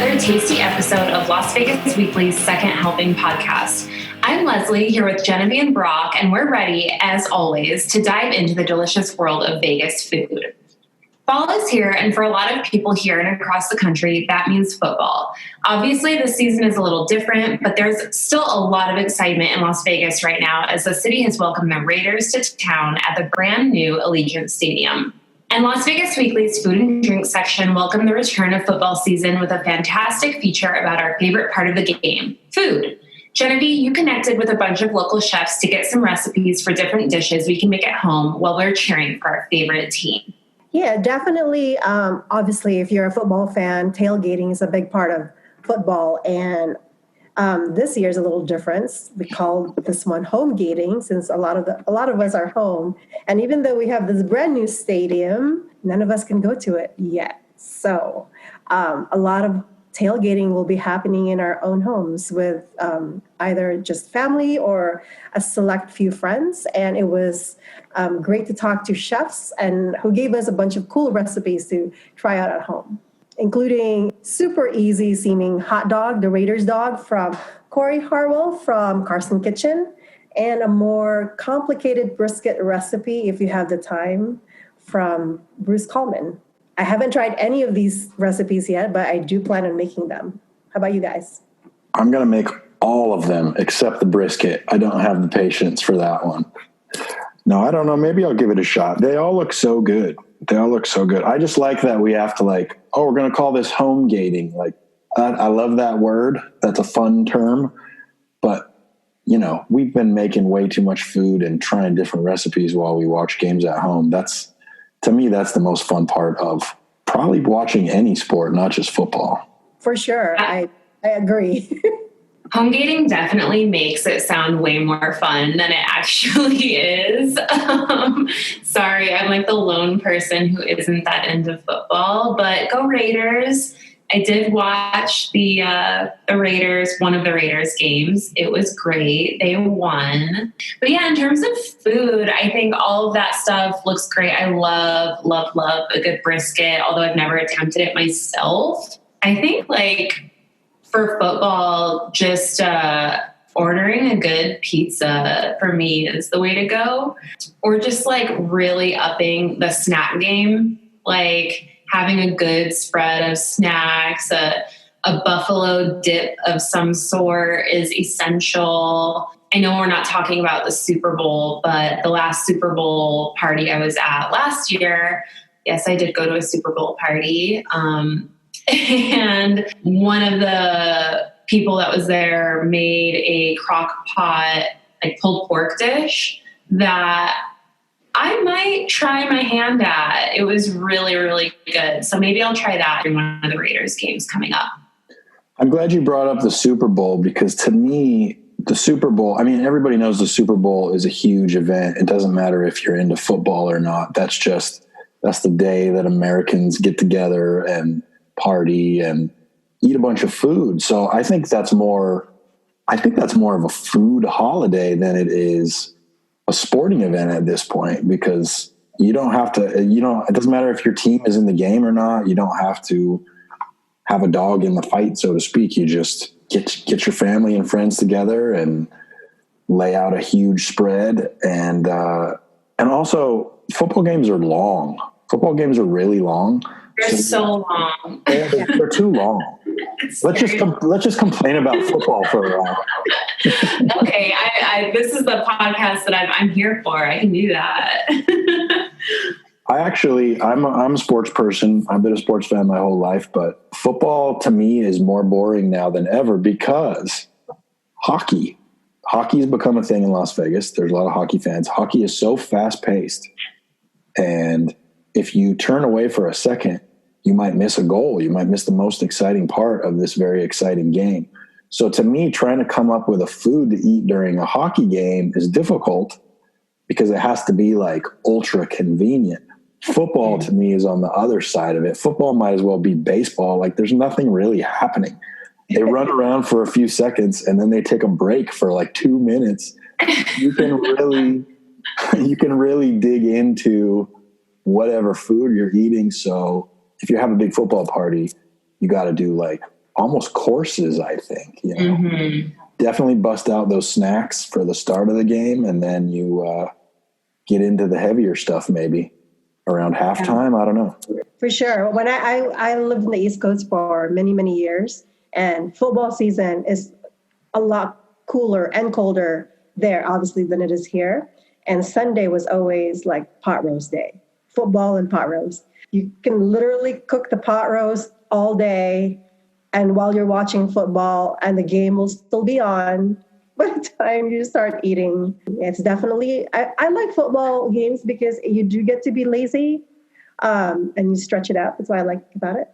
another tasty episode of Las Vegas Weekly's Second Helping podcast. I'm Leslie here with Genevie and Brock, and we're ready, as always, to dive into the delicious world of Vegas food. Fall is here, and for a lot of people here and across the country, that means football. Obviously, this season is a little different, but there's still a lot of excitement in Las Vegas right now as the city has welcomed the Raiders to town at the brand new Allegiant Stadium. And Las Vegas Weekly's food and drink section welcomed the return of football season with a fantastic feature about our favorite part of the game, food. Genevie, you connected with a bunch of local chefs to get some recipes for different dishes we can make at home while we're cheering for our favorite team. Yeah, definitely. Obviously, if you're a football fan, tailgating is a big part of football. And this year's a little different. We call this one home gating since a lot of us are home. And even though we have this brand new stadium, none of us can go to it yet. So a lot of tailgating will be happening in our own homes with either just family or a select few friends. And it was great to talk to chefs and who gave us a bunch of cool recipes to try out at home, including super easy seeming hot dog, the Raiders dog from Corey Harwell from Carson Kitchen, and a more complicated brisket recipe, if you have the time, from Bruce Coleman. I haven't tried any of these recipes yet, but I do plan on making them. How about you guys? I'm going to make all of them except the brisket. I don't have the patience for that one. No, I don't know. Maybe I'll give it a shot. They all look so good. I just like that we have to we're going to call this home gating. I love that word. That's a fun term. But, we've been making way too much food and trying different recipes while we watch games at home. To me, that's the most fun part of probably watching any sport, not just football. For sure. I agree. Home gating definitely makes it sound way more fun than it actually is. Sorry, I'm like the lone person who isn't that into football, but go Raiders. I did watch the Raiders, one of the Raiders games. It was great. They won. But yeah, in terms of food, I think all of that stuff looks great. I love a good brisket, although I've never attempted it myself. I think for football, just ordering a good pizza for me is the way to go. Or just really upping the snack game, having a good spread of snacks, a buffalo dip of some sort is essential. I know we're not talking about the Super Bowl, but the last Super Bowl party I was at last year, yes, I did go to a Super Bowl party. And one of the people that was there made a crock pot, pulled pork dish that I might try my hand at. It was really, really good. So maybe I'll try that in one of the Raiders games coming up. I'm glad you brought up the Super Bowl because to me, the Super Bowl, everybody knows the Super Bowl is a huge event. It doesn't matter if you're into football or not. That's the day that Americans get together and party and eat a bunch of food. So I think that's more of a food holiday than it is a sporting event at this point, because you don't have to, it doesn't matter if your team is in the game or not. You don't have to have a dog in the fight, so to speak. You just get your family and friends together and lay out a huge spread. And also football games are long. Football games are really long. They're so long. They're too long. Let's just complain about football for a while. Okay, this is the podcast that I'm here for. I can do that. I'm a sports person. I've been a sports fan my whole life, but football to me is more boring now than ever because hockey has become a thing in Las Vegas. There's a lot of hockey fans. Hockey is so fast paced, and if you turn away for a second, you might miss a goal. You might miss the most exciting part of this very exciting game. So to me, trying to come up with a food to eat during a hockey game is difficult because it has to be ultra convenient. Football to me is on the other side of it. Football might as well be baseball. There's nothing really happening. They run around for a few seconds and then they take a break for 2 minutes. You can really dig into whatever food you're eating. So if you have a big football party, you got to do almost courses, I think, you know. Mm-hmm. Definitely bust out those snacks for the start of the game, and then you get into the heavier stuff maybe around halftime. I don't know. For sure. When I lived in the East Coast for many, many years, and football season is a lot cooler and colder there, obviously, than it is here. And Sunday was always like pot roast day, football and pot roast. You can literally cook the pot roast all day, and while you're watching football, and the game will still be on by the time you start eating. It's definitely, I like football games because you do get to be lazy, and you stretch it out. That's what I like about it.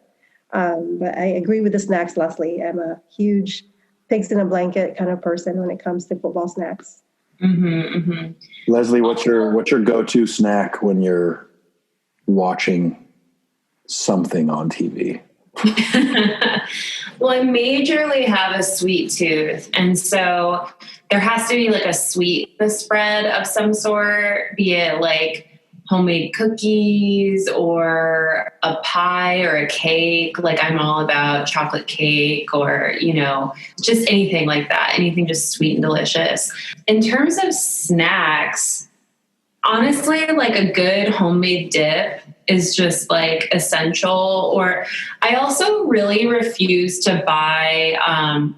But I agree with the snacks, Leslie. I'm a huge pigs in a blanket kind of person when it comes to football snacks. Mm-hmm, mm-hmm. Leslie, what's your go-to snack when you're watching something on TV? Well, I majorly have a sweet tooth, and so there has to be like a sweet spread of some sort, be it like homemade cookies or a pie or a cake. Like I'm all about chocolate cake or, you know, just anything like that, anything just sweet and delicious. In terms of snacks, honestly, like a good homemade dip is just like essential. Or I also really refuse to buy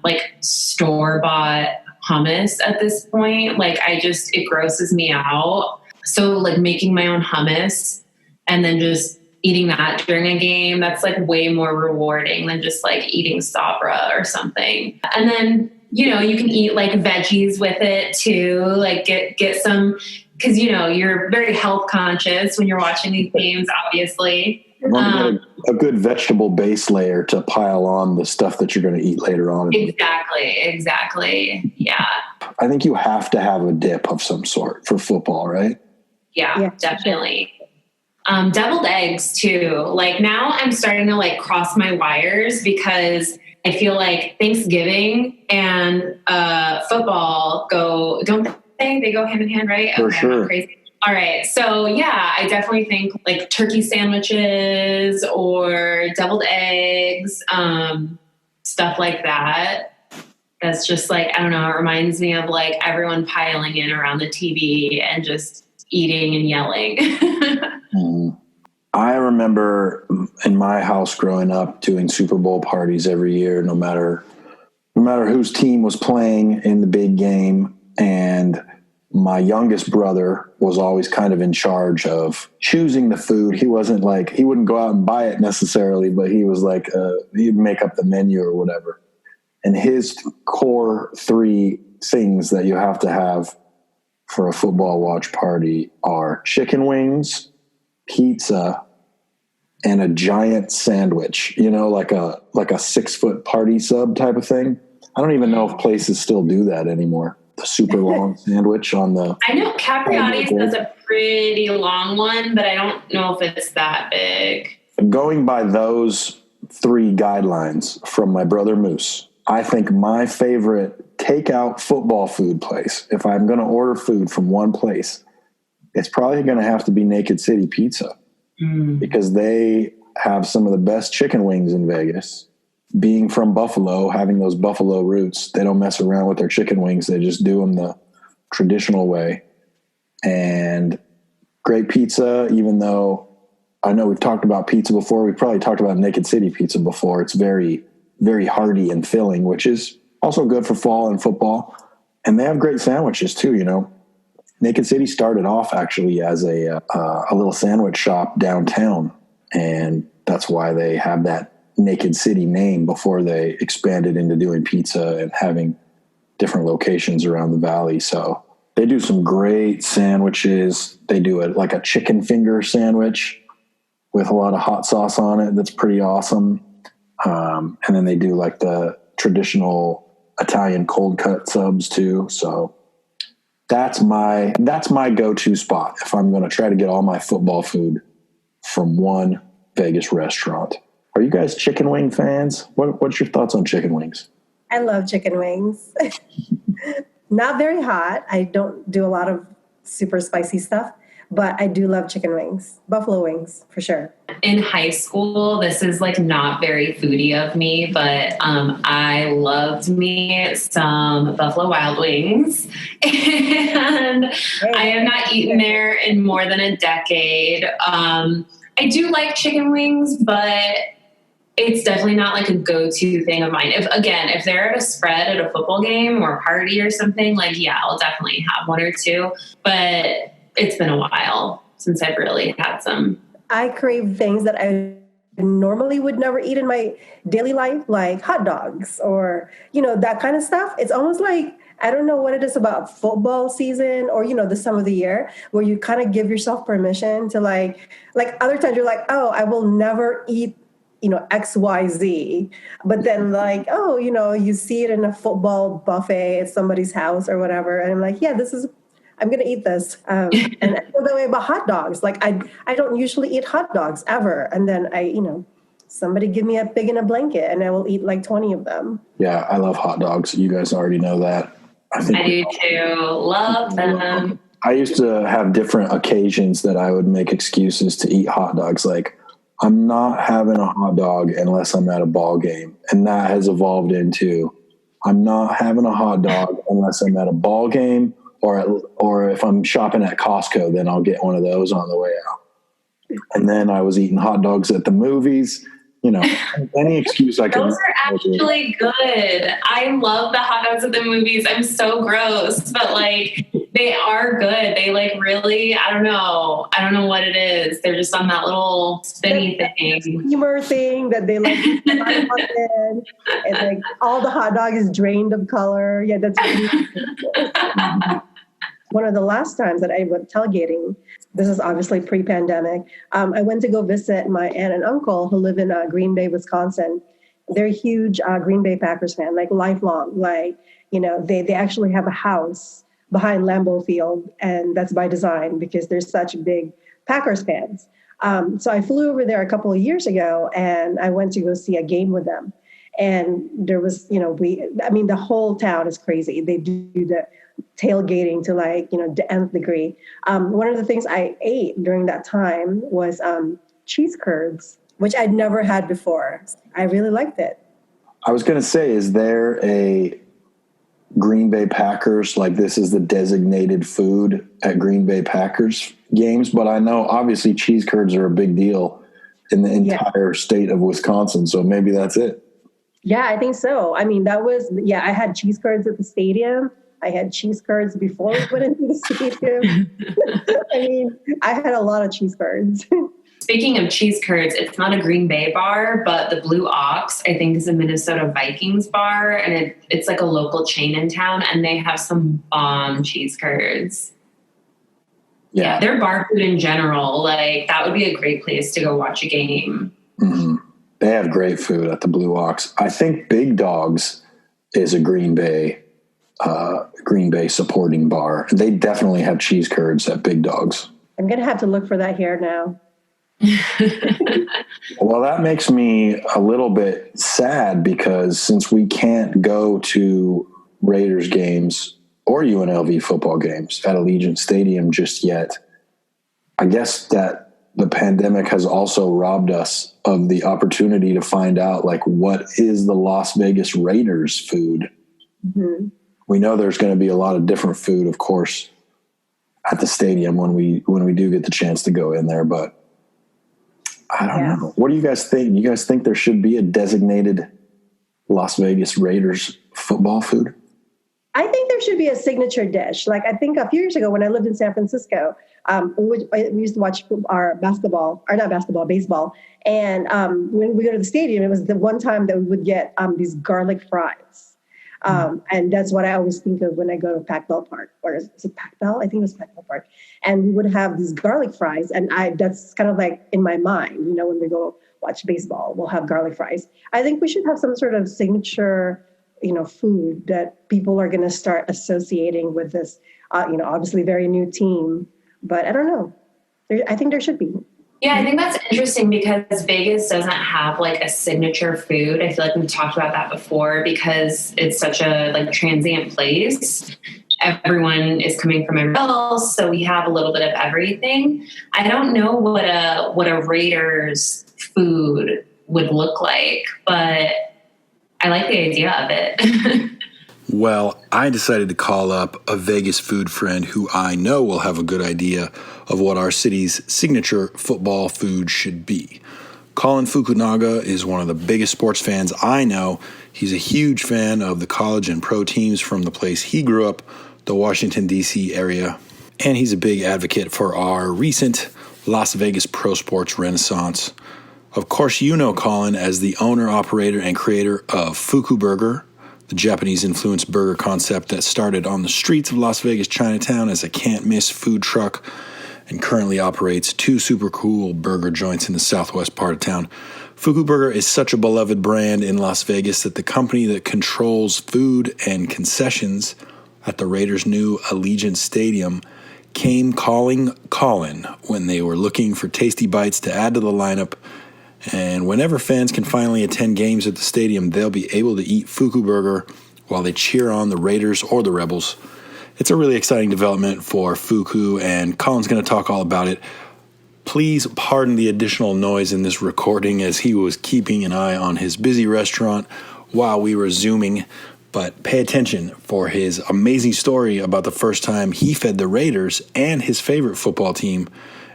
like store-bought hummus at this point. Like it grosses me out. So like making my own hummus and then just eating that during a game, that's like way more rewarding than just like eating Sabra or something. And then, you know, you can eat like veggies with it too, like get some, because, you know, you're very health conscious when you're watching these games, obviously. You want to get a good vegetable base layer to pile on the stuff that you're going to eat later on. Exactly. Yeah. I think you have to have a dip of some sort for football, right? Yeah, definitely. Deviled eggs too. Like now I'm starting to like cross my wires because I feel like Thanksgiving and football don't they go hand in hand, right? For sure. I'm not crazy. All right. So yeah, I definitely think like turkey sandwiches or deviled eggs, stuff like that. That's just like, I don't know, it reminds me of like everyone piling in around the TV and just eating and yelling. I remember in my house growing up doing Super Bowl parties every year, no matter whose team was playing in the big game. And my youngest brother was always kind of in charge of choosing the food. He wasn't like, he wouldn't go out and buy it necessarily, but he was like, he'd make up the menu or whatever. And his core 3 things that you have to have for a football watch party are chicken wings, pizza, and a giant sandwich, you know, like a 6-foot party sub type of thing. I don't even know if places still do that anymore. The super long sandwich on the... I know Capriati's does a pretty long one, but I don't know if it's that big. Going by those 3 guidelines from my brother Moose, I think my favorite takeout football food place, if I'm going to order food from one place, it's probably going to have to be Naked City Pizza because they have some of the best chicken wings in Vegas. Being from Buffalo, having those Buffalo roots, they don't mess around with their chicken wings. They just do them the traditional way. And great pizza, even though I know we've talked about pizza before. We probably talked about Naked City Pizza before. It's very, very hearty and filling, which is also good for fall and football. And they have great sandwiches too, you know. Naked City started off actually as a little sandwich shop downtown. And that's why they have that Naked City name before they expanded into doing pizza and having different locations around the valley. So they do some great sandwiches. They do it like a chicken finger sandwich with a lot of hot sauce on it. That's pretty awesome. And then they do like the traditional Italian cold cut subs too. So that's my go-to spot if I'm going to try to get all my football food from one Vegas restaurant. Are you guys chicken wing fans? What's your thoughts on chicken wings? I love chicken wings. Not very hot. I don't do a lot of super spicy stuff, but I do love chicken wings, buffalo wings for sure. In high school, this is like not very foodie of me, but I loved me some Buffalo Wild Wings. And I have not eaten there in more than a decade. I do like chicken wings, but it's definitely not like a go-to thing of mine. If they're at a spread at a football game or a party or something, like, yeah, I'll definitely have one or two, but it's been a while since I've really had some. I crave things that I normally would never eat in my daily life, like hot dogs or, that kind of stuff. It's almost like, I don't know what it is about football season or, this time of the year where you kind of give yourself permission to like other times you're like, oh, I will never eat XYZ. But then you see it in a football buffet at somebody's house or whatever. And I'm like, yeah, I'm going to eat this. And I feel that way about hot dogs. Like I don't usually eat hot dogs ever. And then somebody give me a pig in a blanket and I will eat like 20 of them. Yeah, I love hot dogs. You guys already know that. I do too. Love them. I used to have different occasions that I would make excuses to eat hot dogs. Like, I'm not having a hot dog unless I'm at a ball game. And that has evolved into, I'm not having a hot dog unless I'm at a ball game or if I'm shopping at Costco, then I'll get one of those on the way out. And then I was eating hot dogs at the movies. Any excuse I can. Those are actually good. I love the hot dogs at the movies. I'm so gross, but like they are good. They like really, I don't know what it is. They're just on that little spinny thing. Steamer thing that they like. And like all the hot dog is drained of color. Yeah, that's really one of the last times that I went tailgating, this is obviously pre-pandemic, I went to go visit my aunt and uncle who live in Green Bay, Wisconsin. They're huge Green Bay Packers fan, like lifelong. Like, they actually have a house behind Lambeau Field, and that's by design because they're such big Packers fans. So I flew over there a couple of years ago, and I went to go see a game with them. And there was, the whole town is crazy. They do the tailgating to the nth degree. One of the things I ate during that time was cheese curds, which I'd never had before. I really liked it. I was going to say, is there a Green Bay Packers, like this is the designated food at Green Bay Packers games? But I know obviously cheese curds are a big deal in the entire state of Wisconsin. So maybe that's it. Yeah, I think so. I had cheese curds at the stadium. I had cheese curds before we went into the stadium. I had a lot of cheese curds. Speaking of cheese curds, it's not a Green Bay bar, but the Blue Ox, I think, is a Minnesota Vikings bar. And it's like a local chain in town. And they have some bomb cheese curds. Yeah, they're bar food in general. Like, that would be a great place to go watch a game. Mm-hmm. They have great food at the Blue Ox. I think Big Dogs is a Green Bay supporting bar. They definitely have cheese curds at Big Dogs. I'm going to have to look for that here now. Well, that makes me a little bit sad because since we can't go to Raiders games or UNLV football games at Allegiant Stadium just yet, I guess that the pandemic has also robbed us of the opportunity to find out what is the Las Vegas Raiders food. Mm-hmm. We know there's going to be a lot of different food, of course, at the stadium when we do get the chance to go in there. But I don't know. What do you guys think? You guys think there should be a designated Las Vegas Raiders football food? I think there should be a signature dish. Like, I think a few years ago when I lived in San Francisco, we used to watch baseball. And when we go to the stadium, it was the one time that we would get these garlic fries. And that's what I always think of when I go to Pac Bell Park. Or is it Pac Bell? I think it was Pac Bell Park. And we would have these garlic fries. And that's kind of like in my mind, when we go watch baseball, we'll have garlic fries. I think we should have some sort of signature food that people are going to start associating with this, obviously very new team. But I don't know. I think there should be. Yeah, I think that's interesting because Vegas doesn't have a signature food. I feel like we've talked about that before because it's such a transient place. everyone is coming from everywhere else, so we have a little bit of everything. I don't know what a Raiders food would look like, but I like the idea of it. Well, I decided to call up a Vegas food friend who I know will have a good idea of what our city's signature football food should be. Colin Fukunaga is one of the biggest sports fans I know. He's a huge fan of the college and pro teams from the place he grew up, the Washington, D.C. area. And he's a big advocate for our recent Las Vegas pro sports renaissance. Of course, you know Colin as the owner, operator, and creator of Fukuburger, the Japanese-influenced burger concept that started on the streets of Las Vegas Chinatown as a can't-miss food truck and currently operates 2 super cool burger joints in the southwest part of town. Fukuburger is such a beloved brand in Las Vegas that the company that controls food and concessions at the Raiders' new Allegiant Stadium came calling Colin when they were looking for tasty bites to add to the lineup. And whenever fans can finally attend games at the stadium, they'll be able to eat Fukuburger while they cheer on the Raiders or the Rebels. It's a really exciting development for Fuku, and Colin's going to talk all about it. Please pardon the additional noise in this recording as he was keeping an eye on his busy restaurant while we were Zooming. But pay attention for his amazing story about the first time he fed the Raiders and his favorite football team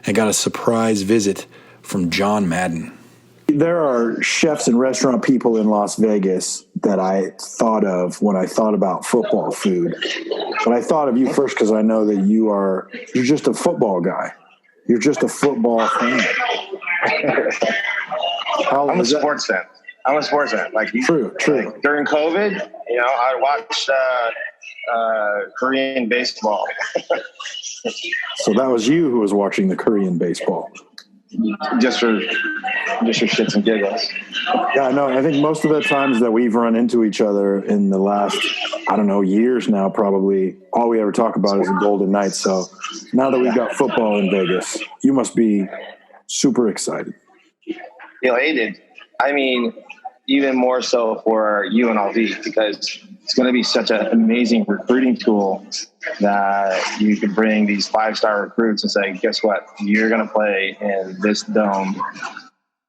and got a surprise visit from John Madden. There are chefs and restaurant people in Las Vegas that I thought of when I thought about football food. But I thought of you first because I know that you're just a football guy. You're just a football fan. I'm a sports fan. Like True. Like during COVID, I watched Korean baseball. So that was you who was watching the Korean baseball. Just for shits and giggles. Yeah, no, I think most of the times that we've run into each other in the last, years now, probably all we ever talk about is the Golden Knights. So now that we've got football in Vegas, you must be super excited. Elated. I mean, even more so for UNLV because it's going to be such an amazing recruiting tool that you can bring these 5-star recruits and say, guess what? You're going to play in this dome.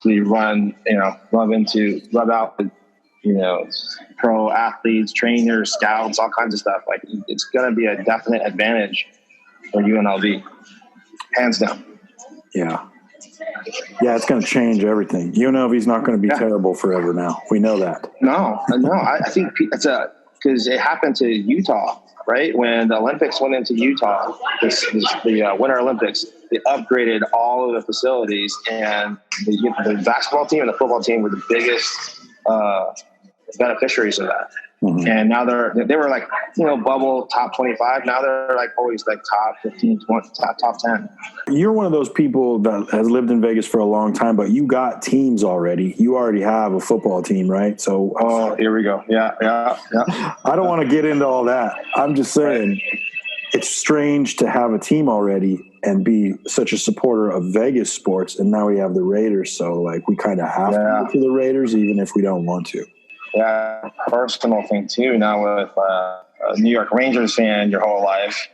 So you rub out with, pro athletes, trainers, scouts, all kinds of stuff. Like it's going to be a definite advantage for UNLV. Hands down. Yeah. Yeah, it's going to change everything. UNLV's not going to be terrible forever now. We know that. No. I think it's because it happened to Utah, right? When the Olympics went into Utah, the Winter Olympics, they upgraded all of the facilities, and the basketball team and the football team were the biggest beneficiaries of that. Mm-hmm. And now they were like, bubble top 25. Now they're like always like top 15, 20, top 10. You're one of those people that has lived in Vegas for a long time, but you got teams already. You already have a football team, right? So, here we go. Yeah. I don't want to get into all that. I'm just saying It's strange to have a team already and be such a supporter of Vegas sports. And now we have the Raiders. So like we kind of have to go to the Raiders, even if we don't want to. Yeah, personal thing too. Now with a New York Rangers fan your whole life,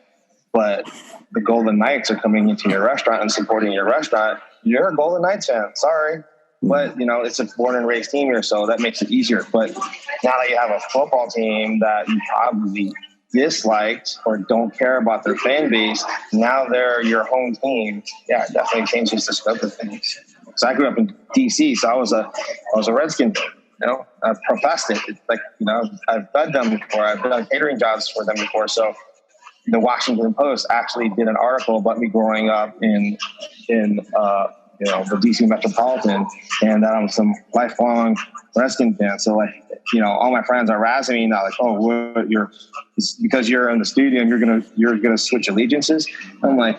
but the Golden Knights are coming into your restaurant and supporting your restaurant. You're a Golden Knights fan. Sorry. But, it's a born and raised team here, so that makes it easier. But now that you have a football team that you probably disliked or don't care about their fan base, now they're your home team. Yeah, it definitely changes the scope of things. So I grew up in D.C., so I was a Redskin. I professed it. I've fed them before. I've done catering jobs for them before. So the Washington Post actually did an article about me growing up in the DC metropolitan, and that I'm some lifelong Redskin fan. So all my friends are razzing me now, because you're in the stadium, you're gonna switch allegiances. I'm like,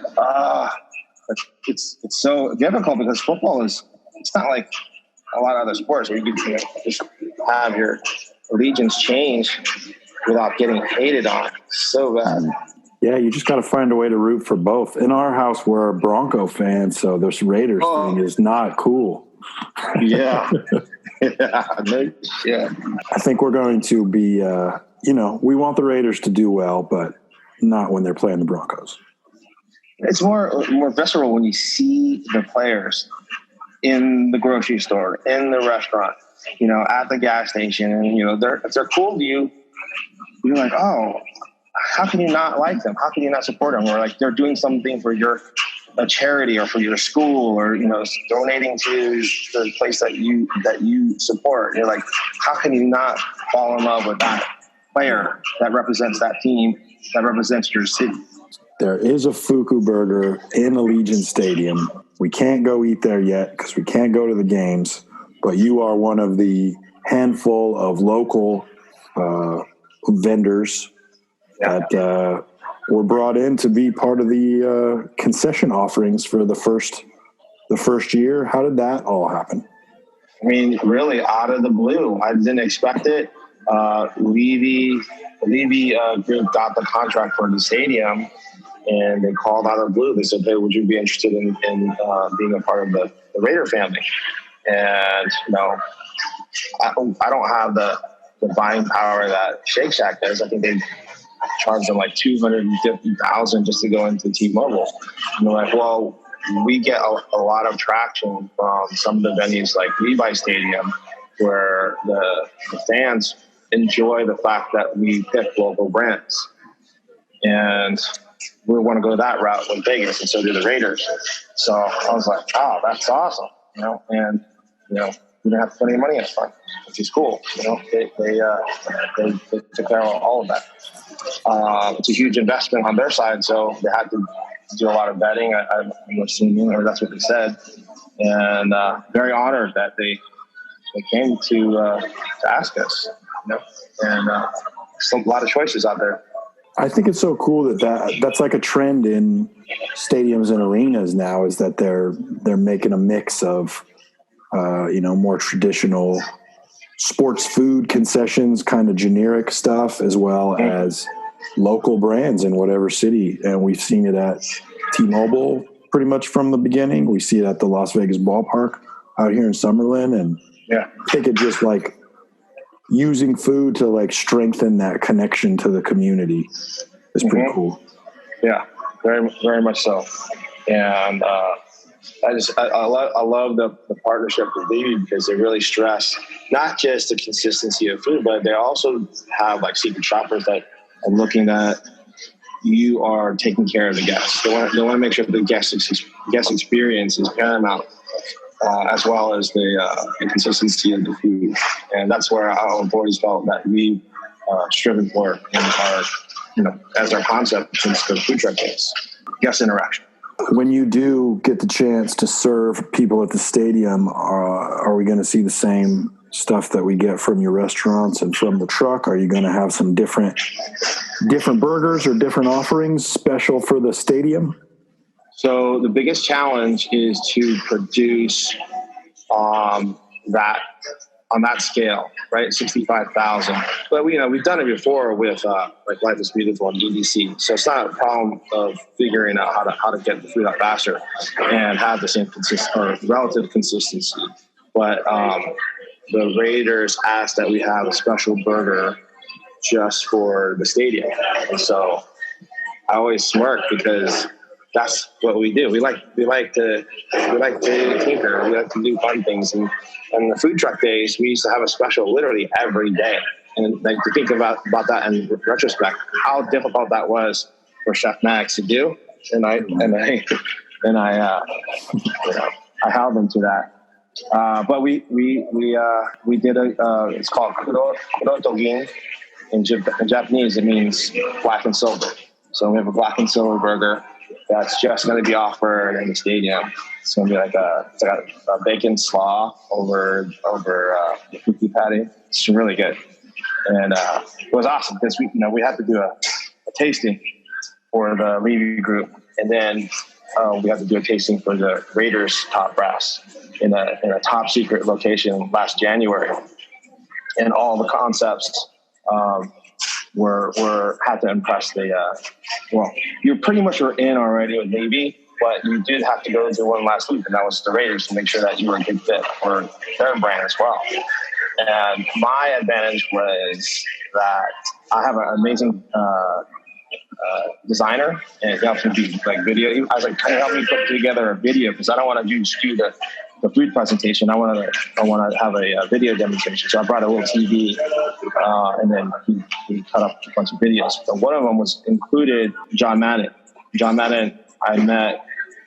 it's so difficult because football it's not like a lot of other sports where you can just have your allegiance change without getting hated on. So bad. Yeah, you just got to find a way to root for both. In our house, we're a Bronco fan, so this Raiders thing is not cool. Yeah. No shit. I think we're going to be, we want the Raiders to do well, but not when they're playing the Broncos. It's more visceral when you see the players in the grocery store, in the restaurant, at the gas station, and if they're cool to you, you're like, oh, how can you not like them? How can you not support them? Or like they're doing something for a charity or for your school, or donating to the place that you support. You're like, how can you not fall in love with that player that represents that team, that represents your city? There is a Fukuburger in Allegiant Stadium. We can't go eat there yet because we can't go to the games, but you are one of the handful of local vendors that were brought in to be part of the concession offerings for the first year. How did that all happen? I mean, really out of the blue. I didn't expect it. Levy group got the contract for the stadium, and they called out of the blue. They said, hey, would you be interested in being a part of the Raider family? And, I don't have the buying power that Shake Shack does. I think they charge them like $250,000 just to go into T-Mobile. And they're like, well, we get a lot of traction from some of the venues like Levi Stadium, where the fans enjoy the fact that we pick local brands. And we want to go that route in Vegas, and so do the Raiders. So I was like, oh, that's awesome, and we didn't have to put any money up front, which is cool. They took care of all of that. It's a huge investment on their side, so they had to do a lot of betting. I'm assuming, or that's what they said, and very honored that they came to ask us. And a lot of choices out there. I think it's so cool that's like a trend in stadiums and arenas now, is that they're making a mix of more traditional sports food concessions, kind of generic stuff, as well as local brands in whatever city. And we've seen it at T-Mobile pretty much from the beginning. We see it at the Las Vegas ballpark out here in Summerlin, and I think it just like using food to like strengthen that connection to the community is pretty cool. Yeah, very, very much so. And I love the partnership with Levy, because they really stress not just the consistency of food, but they also have like secret shoppers that are looking at you are taking care of the guests. They want to make sure the guest experience is paramount, as well as the consistency of the food. And that's where our employees felt that we striven for in our, as our concept since the food truck days, guest interaction. When you do get the chance to serve people at the stadium, are we going to see the same stuff that we get from your restaurants and from the truck? Are you going to have some different burgers or different offerings special for the stadium? So the biggest challenge is to produce that on that scale, right? 65,000. But we've done it before with like Life is Beautiful and DDC. So it's not a problem of figuring out how to get the food out faster and have the same relative consistency. But the Raiders asked that we have a special burger just for the stadium. And so I always smirk, because that's what we do. We like to tinker. We like to do fun things. And the food truck days, we used to have a special literally every day. And like to think about that in retrospect, how difficult that was for Chef Max to do. And I held them to that. But we did it's called kurotogin. In Japanese, it means black and silver. So we have a black and silver burger that's just going to be offered in the stadium. It's going to be like a bacon slaw over the fufu patty. It's really good. And it was awesome because we had to do a tasting for the Levy group, and then we had to do a tasting for the Raiders top brass in a top secret location last January, and all the concepts were had to impress the. Well, you pretty much were in already with Navy, but you did have to go to one last week, and that was the Raiders, to make sure that you were a good fit for their brand as well. And my advantage was that I have an amazing designer, and he helps me do like video. I was like, can you help me put together a video, because I don't want to just do the food presentation. I want to have a video demonstration. So I brought a little TV, and then he cut up a bunch of videos. But one of them was included John Madden. John Madden, I met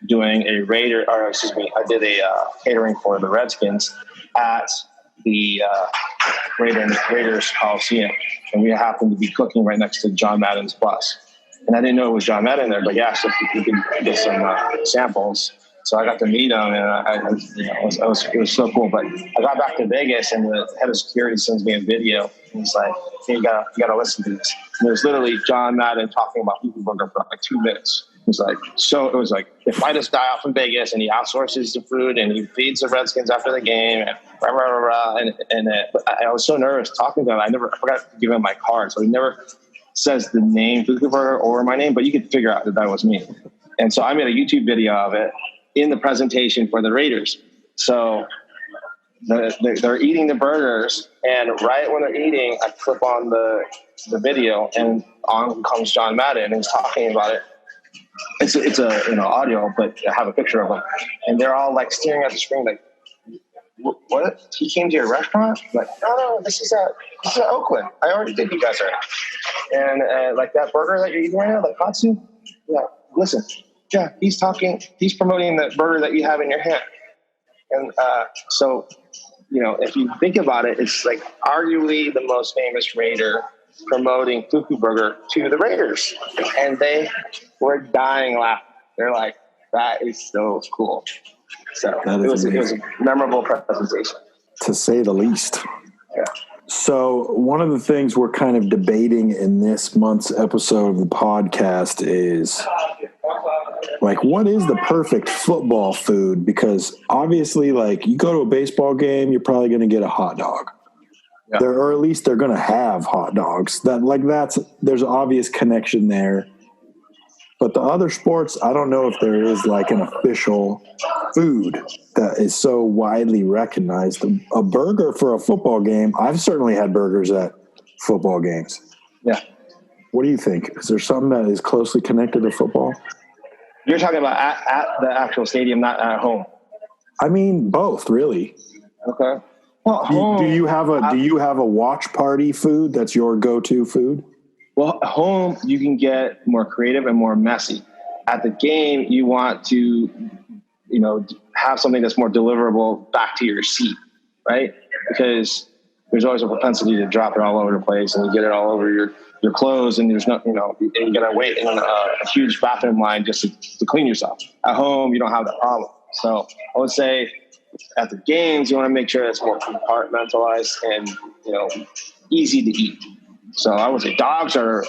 doing I did a catering for the Redskins at the Raiders Coliseum, and we happened to be cooking right next to John Madden's bus. And I didn't know it was John Madden there, but yeah, so we could get some samples. So I got to meet him, and it was so cool. But I got back to Vegas, and the head of security sends me a video. And he's like, "Hey, you gotta listen to this." And it was literally John Madden talking about Fukuburger for like 2 minutes. It was like the fightest guy out from Vegas, and he outsources the food, and he feeds the Redskins after the game, and rah, rah, rah, rah. But I was so nervous talking to him. I forgot to give him my card, so he never says the name Fukuburger or my name, but you could figure out that was me. And so I made a YouTube video of it in the presentation for the Raiders. So they're eating the burgers, and right when they're eating, I click on the video, and on comes John Madden, and he's talking about it. It's a audio, but I have a picture of him, and they're all like staring at the screen, like, "What? He came to your restaurant?" I'm like, no, this is at Oakland. I already did you guys there. And like that burger that you're eating right now, the katsu. Yeah, listen. Yeah, he's promoting the burger that you have in your hand. And so, if you think about it, it's like arguably the most famous Raider promoting Fukuburger to the Raiders. And they were dying laughing. They're like, that is so cool. So it was a memorable presentation, to say the least. Yeah. So one of the things we're kind of debating in this month's episode of the podcast is, like, what is the perfect football food? Because obviously, like, you go to a baseball game, you're probably going to get a hot dog. Yeah. Or at least they're going to have hot dogs. There's an obvious connection there. But the other sports, I don't know if there is like an official food that is so widely recognized. A burger for a football game, I've certainly had burgers at football games. Yeah. What do you think? Is there something that is closely connected to football? You're talking about at the actual stadium, not at home. I mean, both, really. Okay. Well, do you have a watch party food that's your go-to food? Well, at home, you can get more creative and more messy. At the game, you want to, have something that's more deliverable back to your seat, right? Because there's always a propensity to drop it all over the place, and you get it all over your clothes, and there's no, and you got to wait in a huge bathroom line just to clean yourself. At home, you don't have that problem. So I would say at the games, you want to make sure it's more compartmentalized and, easy to eat. So I would say dogs they're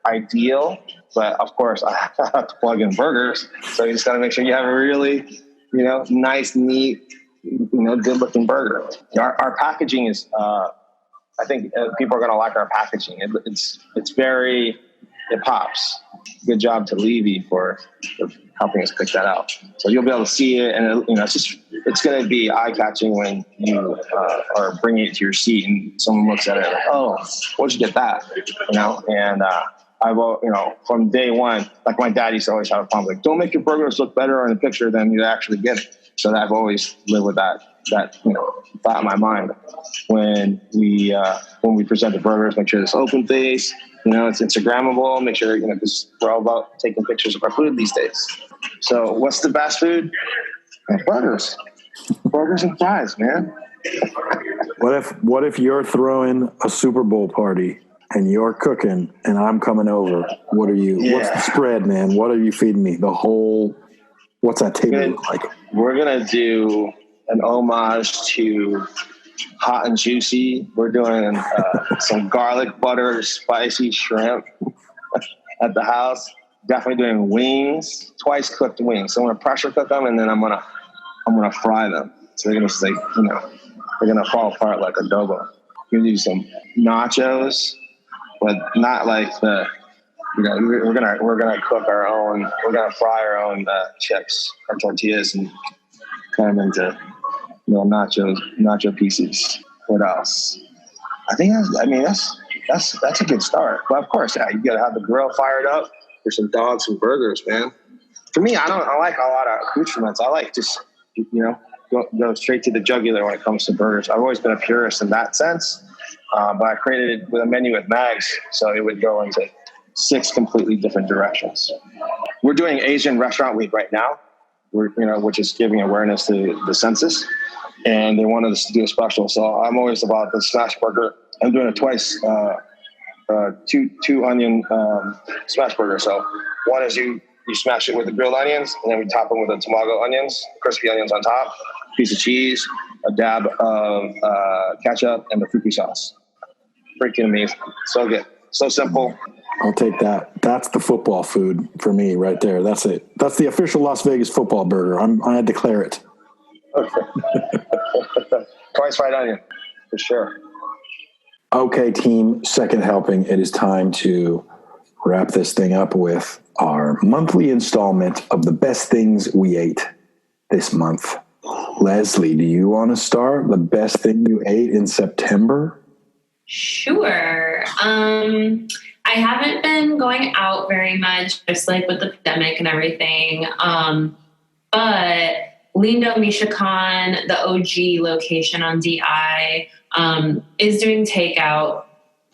ideal, but of course I have to plug in burgers. So you just got to make sure you have a really, nice, neat, good looking burger. Our packaging is, I think people are going to like our packaging. It pops. Good job to Levy for helping us pick that out. So you'll be able to see it, and it's going to be eye catching when you are bringing it to your seat and someone looks at it like, oh, where'd you get that? And I will, from day one, like my dad used to always have a problem, like, don't make your burgers look better in the picture than you actually get it. So I've always lived with that thought in my mind when we present the burgers. Make sure it's open face, it's Instagrammable. Make sure because we're all about taking pictures of our food these days. So what's the best food? Burgers and fries, man. What if you're throwing a Super Bowl party and you're cooking and I'm coming over? What's the spread, man? What are you feeding me? What's that table look like? We're gonna do an homage to Hot and Juicy. We're doing some garlic butter spicy shrimp at the house. Definitely doing wings, twice cooked wings. So I'm gonna pressure cook them, and then I'm gonna fry them. So they're gonna fall apart like adobo. We're gonna do some nachos, but not like the. We're gonna cook our own. We're gonna fry our own chips, our tortillas, and cut them into nacho pieces. What else? I think that's that's a good start. But of course, yeah, you got to have the grill fired up for some dogs and burgers, man. For me, I like a lot of accoutrements. I like just, go straight to the jugular when it comes to burgers. I've always been a purist in that sense. But I created it with a menu with mags, so it would go into 6 completely different directions. We're doing Asian Restaurant Week right now, which is giving awareness to the census, and they wanted us to do a special. So I'm always about the smash burger. I'm doing it twice, two onion smash burger. So one is you smash it with the grilled onions, and then we top them with the tamago onions, crispy onions on top, piece of cheese, a dab of ketchup, and the fuku sauce. Freaking amazing. So good. So simple. I'll take that. That's the football food for me right there. That's it. That's the official Las Vegas football burger. I declare it. Twice fried onion, for sure. Okay, team, second helping. It is time to wrap this thing up with our monthly installment of the best things we ate this month. Leslie, do you want to start? The best thing you ate in September? Sure. I haven't been going out very much, just like with the pandemic and everything. But Lindo Mishakan, the OG location on DI, is doing takeout.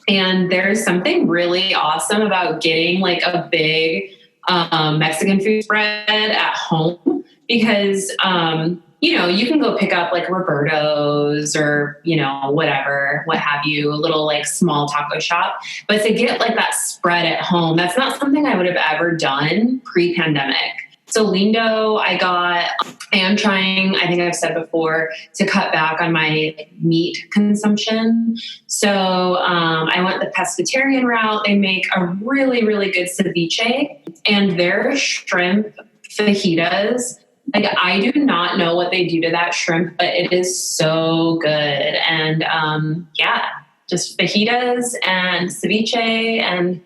And there's something really awesome about getting like a big Mexican food spread at home because, you can go pick up like Roberto's or, whatever, what have you, a little like small taco shop. But to get like that spread at home, that's not something I would have ever done pre-pandemic. So Lindo, I am trying, I think I've said before, to cut back on my meat consumption. So I went the pescatarian route. They make a really, really good ceviche, and their shrimp fajitas, like I do not know what they do to that shrimp, but it is so good. And just fajitas and ceviche, and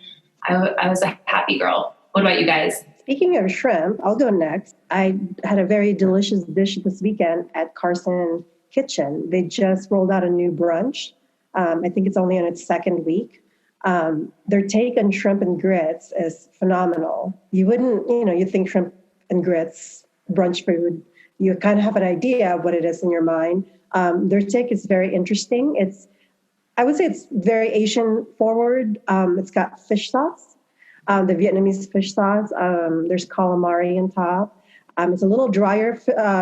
I was a happy girl. What about you guys? Speaking of shrimp, I'll go next. I had a very delicious dish this weekend at Carson Kitchen. They just rolled out a new brunch. I think it's only in its second week. Their take on shrimp and grits is phenomenal. You wouldn't, you think shrimp and grits, brunch food, you kind of have an idea of what it is in your mind. Their take is very interesting. I would say it's very Asian forward. It's got fish sauce. The Vietnamese fish sauce. There's calamari on top. It's a little drier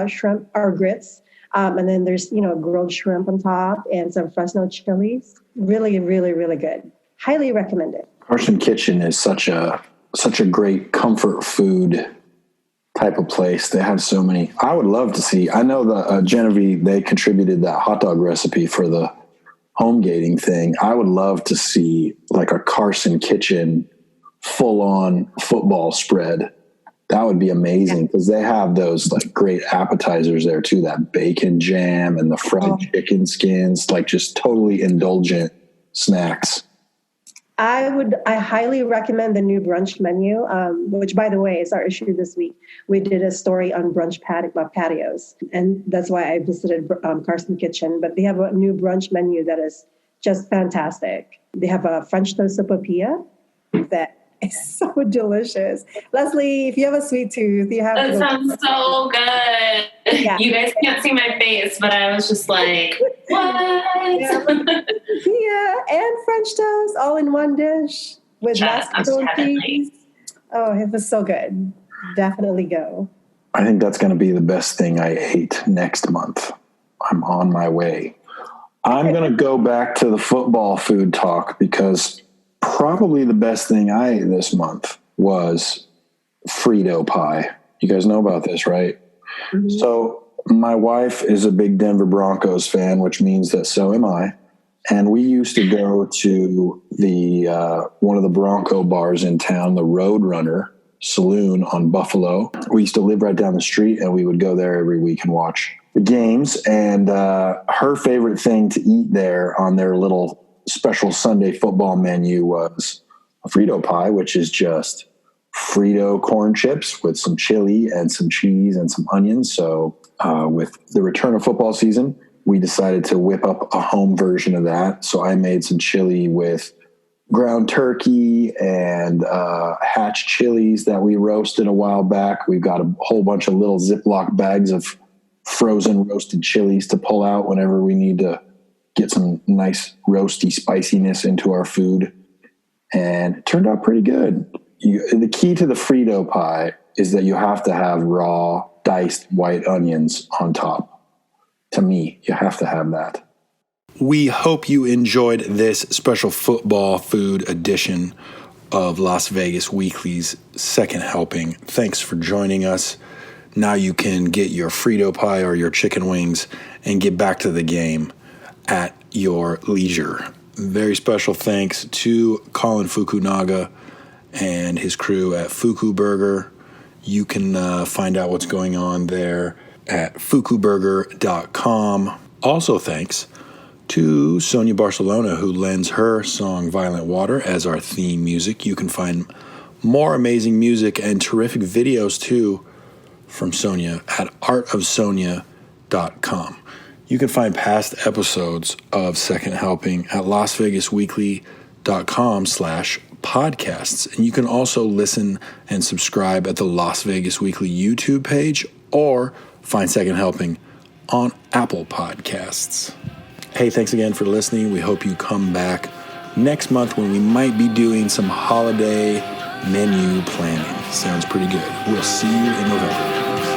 shrimp or grits. And then there's, grilled shrimp on top and some Fresno chilies. Really, really, really good. Highly recommend it. Carson Kitchen is such a great comfort food type of place. They have so many. I would love to see. I know the Genevie, they contributed that hot dog recipe for the home gating thing. I would love to see like a Carson Kitchen full-on football spread. That would be amazing because they have those like great appetizers there too, that bacon jam and the fried chicken skins, like just totally indulgent snacks. I highly recommend the new brunch menu, which by the way is our issue this week. We did a story on brunch patios, and that's why I visited Carson Kitchen, but they have a new brunch menu that is just fantastic. They have a French toast sopapilla that is so delicious. Leslie, if you have a sweet tooth, you have that sounds so good. Yeah. You guys can't see my face, but I was just like, what? Yeah, and French toast all in one dish with mascarpone cheese. Oh, it was so good. Definitely go. I think that's going to be the best thing I ate next month. I'm on my way. I'm going to go back to the football food talk because probably the best thing I ate this month was Frito pie. You guys know about this, right? Mm-hmm. So my wife is a big Denver Broncos fan, which means that so am I. And we used to go to the one of the Bronco bars in town, the Roadrunner Saloon on Buffalo. We used to live right down the street, and we would go there every week and watch the games. And her favorite thing to eat there on their little special Sunday football menu was a Frito pie, which is just Frito corn chips with some chili and some cheese and some onions. So with the return of football season, we decided to whip up a home version of that. So I made some chili with ground turkey and hatch chilies that we roasted a while back. We've got a whole bunch of little Ziploc bags of frozen roasted chilies to pull out whenever we need to get some nice roasty spiciness into our food. And it turned out pretty good. The key to the Frito pie is that you have to have raw diced white onions on top. To me, you have to have that. We hope you enjoyed this special football food edition of Las Vegas Weekly's Second Helping. Thanks for joining us. Now you can get your Frito pie or your chicken wings and get back to the game at your leisure. Very special thanks to Colin Fukunaga and his crew at Fukuburger. You can find out what's going on there at fukuburger.com. Also thanks to Sonia Barcelona, who lends her song Violent Water as our theme music. You can find more amazing music and terrific videos too from Sonia at artofsonia.com. You can find past episodes of Second Helping at lasvegasweekly.com/podcasts. And you can also listen and subscribe at the Las Vegas Weekly YouTube page or find Second Helping on Apple Podcasts. Hey, thanks again for listening. We hope you come back next month when we might be doing some holiday menu planning. Sounds pretty good. We'll see you in November.